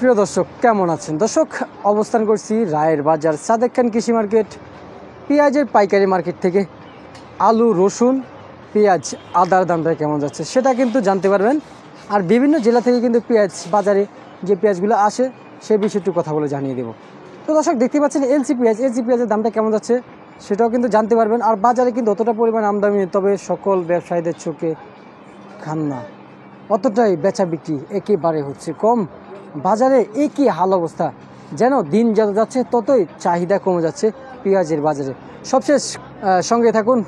প্রিয় দর্শক, কেমন আছেন? দর্শক, অবস্থান করছি রায়ের বাজার সাদেক খান কৃষি মার্কেট, পেঁয়াজের পাইকারি মার্কেট থেকে। আলু, রসুন, পেঁয়াজ, আদার দামটা কেমন যাচ্ছে সেটা কিন্তু জানতে পারবেন। আর বিভিন্ন জেলা থেকে কিন্তু পেঁয়াজ বাজারে যে পেঁয়াজগুলো আসে সে বিষয়ে একটু কথা বলে জানিয়ে দেবো। তো দর্শক, দেখতে পাচ্ছেন এলসি পেঁয়াজের দামটা কেমন যাচ্ছে সেটাও কিন্তু জানতে পারবেন। আর বাজারে কিন্তু অতটা পরিমাণ আমদানি, তবে সকল ব্যবসায়ীদের চোখে খান না, অতটাই বেচা বিক্রি একেবারে হচ্ছে কম। বাজারে একই হাল অবস্থা, যেন দিন যত যাচ্ছে ততই চাহিদা কমে যাচ্ছে পেঁয়াজের বাজারে। সবশেষ সঙ্গে থাকুন।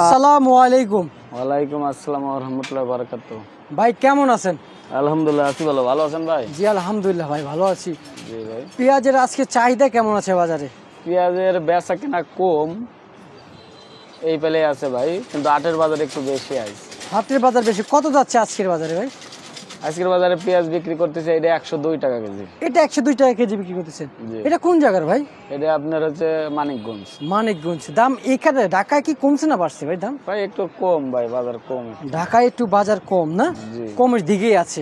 আসসালামু আলাইকুম। ওয়ালাইকুম আসসালাম ওয়া রাহমাতুল্লাহি ওয়া বারাকাতুহু। ভাই কেমন আছেন? আলহামদুলিল্লাহ আছি ভালো। ভালো আছেন ভাই? জি আলহামদুলিল্লাহ ভাই, ভালো আছি। জি ভাই। পেঁয়াজের আজকে চাহিদা কেমন আছে বাজারে? পেঁয়াজের বেচা কেনা কম এই পেলে আছে ভাই, কিন্তু আটের বাজারে একটু বেশি আছে। হাটের বাজার বেশি। কত যাচ্ছে আজকের বাজারে ভাই? আজকের বাজারে পেঁয়াজ বিক্রি করতেছে এটা 102 টাকা কেজি। এটা 102 টাকা কেজি বিক্রি করতেছেন? এটা কোন জায়গার ভাই? এটা আপনার হচ্ছে মানিকগঞ্জ। মানিকগঞ্জ। দাম এখানে ঢাকায় কি কমছে না বাড়ছে ভাই দাম? ভাই একটু কম ভাই, বাজার কম। ঢাকায় একটু বাজার কম না? কমের দিকেই আছে।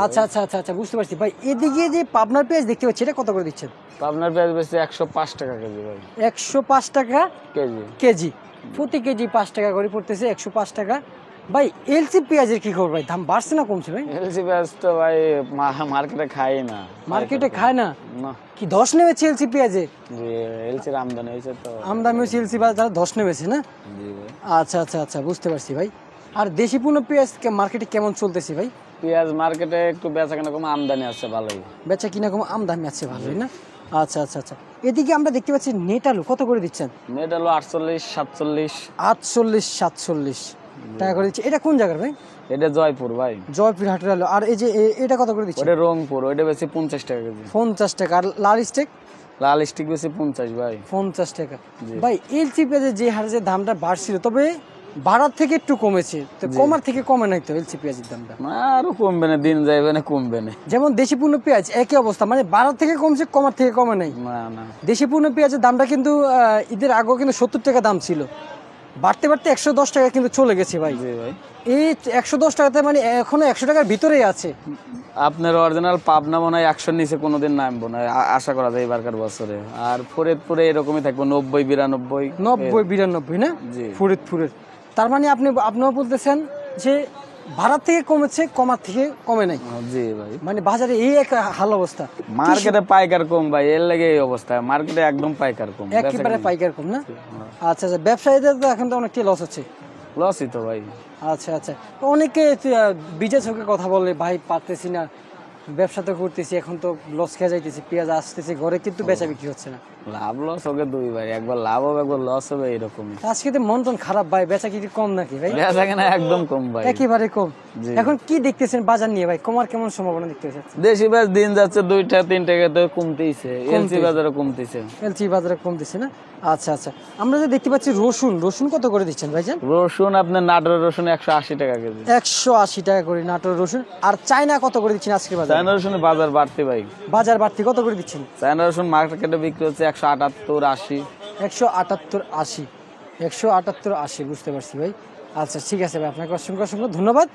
আচ্ছা আচ্ছা আচ্ছা আচ্ছা, বুঝতে পারছি ভাই। এদিকে যে পাবনার পেঁয়াজ দেখতে পাচ্ছি, এটা কত করে দিচ্ছেন? আপনার পেঁয়াজ বেশি 105 টাকা কেজি ভাই। 105 টাকা কেজি। কেজি, প্রতি কেজি 5 টাকা করে পড়তেছে, 105 টাকা। ভাই এলসি পেঁয়াজের কি খবর ভাই? দাম বাড়ছে না কমছে ভাই? এলসি পেঁয়াজ তো ভাই মার্কেটে খাই না। মার্কেটে খায় না? না। কি ধস নেমেছে এলসি পেঁয়াজে? জি, এলসির আমদানি হয়েছে তো। আমদানি হয়েছে এলসি বাজার ধস নেমেছে না? জি ভাই। আচ্ছা আচ্ছা আচ্ছা, বুঝতে পারছি ভাই। আর দেশি পণ্য পেঁয়াজ মার্কেটে কেমন চলতেছে ভাই? পেঁয়াজ মার্কেটে একটু বেচা কেনা কম, আমদানি আছে ভালোই। বেচা কিনা কম, আমদানি আছে ভালোই না? আচ্ছা আচ্ছা আচ্ছা। এদিকে আমরা দেখতে পাচ্ছি নেট আলু কত করে দিচ্ছেন? নেট আলু 48 47। 48 47 টাকা করে দিচ্ছে। এটা কোন জায়গার ভাই? এটা জয়পুর ভাই। জয়পুর হাটের আলু। আর এই যে এটা কত করে দিচ্ছে? ওটা রংপুর, ওটা বেশি 50 টাকা কেজি। 50 টাকা। আর লাল স্টেক? লাল স্টিক বেশি 50 ভাই। 50 টাকা। ভাই এলসি পেঁয়াজের যে হারে যে দামটা বাড়ছিল, তবে বাড়ার থেকে একটু কমেছে, তো কমার থেকে কমে নাই তো এলসি পেঁয়াজের দামটা? আরো কমবে না, দিন যাইবে না, কমবে না। যেমন দেশি পণ্য পেঁয়াজ একই অবস্থা, মানে বাড়ার থেকে কমছে, কমার থেকে কমে নাই। না না, দেশি পণ্য পেঁয়াজের দামটা কিন্তু ঈদের আগেও কিন্তু 70 টাকা দাম ছিল, বাড়তে বাড়তে 110 টাকা কিন্তু চলে গেছে ভাই। জি ভাই। এই 110 টাকাতে মানে এখনো 100 টাকার ভিতরেই আছে। আপনার অরিজিনাল পাবনা মনে হয় 100 নিচে কোনোদিন নামবো না, আশা করা যায় এবারকার বছরে। আর ফরিদপুরে এরকমই থাকবো 90 92। 90 92 না? জি। ফরিদপুরের। তার মানে আপনিও বলতেছেন যে ভাড়া থেকে কমেছে, কমার থেকে কমে নাই। জি ভাই। মানে বাজারে এই এক হাল অবস্থা। মার্কেটে পাইকার কম ভাই, এর লাগে এই অবস্থা। মার্কেটে একদম পাইকার কম, একেবারে পাইকার কম না? আচ্ছা আচ্ছা। ব্যবসায়ীদের তো এখন তো অনেকটাই লস হচ্ছে। লসই তো ভাই। আচ্ছা আচ্ছা। অনেকে বীজের চোখে কথা বলে, ভাই পারতেছি না, ব্যবসা তো করতেছি, এখন তো লস খেয়ে যাইতেছি, পেঁয়াজ আসতেছে ঘরে কিন্তু বেচা বিক্রি হচ্ছে না। লাভ লস ওকে দুই ভাই, একবার লাভ হবে একবার লস হবে, এরকমই। আজকে তো মন টন খারাপ ভাই, বেচা বিক্রি কম নাকি ভাই? বেচা কেনা একদম কম ভাই, একেবারে কম। এখন কি দেখতেছেন বাজার নিয়ে ভাই? কমার কেমন সম্ভাবনা দেখতে পাচ্ছেন? দেশি পেঁয়াজ দিন যাচ্ছে 2 3 টাকা তো কমতেইছে, এলসি বাজারে কমতেছে। এলসি বাজারে কমতেছে না? আচ্ছা আচ্ছা। আমরা যে দেখতে পাচ্ছি রসুন কত করে দিচ্ছেন ভাইজান? রসুন আপনার নাটোরের রসুন 180 টাকা কেজি। 180 টাকা করে নাটোর রসুন। আর চায়না কত করে দিচ্ছেন আজকে বাজারে? চায়না রসুনের বাজার বাড়তি ভাই। বাজার বাড়তি কত করে দিচ্ছেন? চায়না রসুন মার্কেটে বিক্রি হচ্ছে 178 80। 178 80। 178 80, বুঝতে পারছি ভাই। আচ্ছা ঠিক আছে ভাই, আপনাকে অসংখ্য ধন্যবাদ।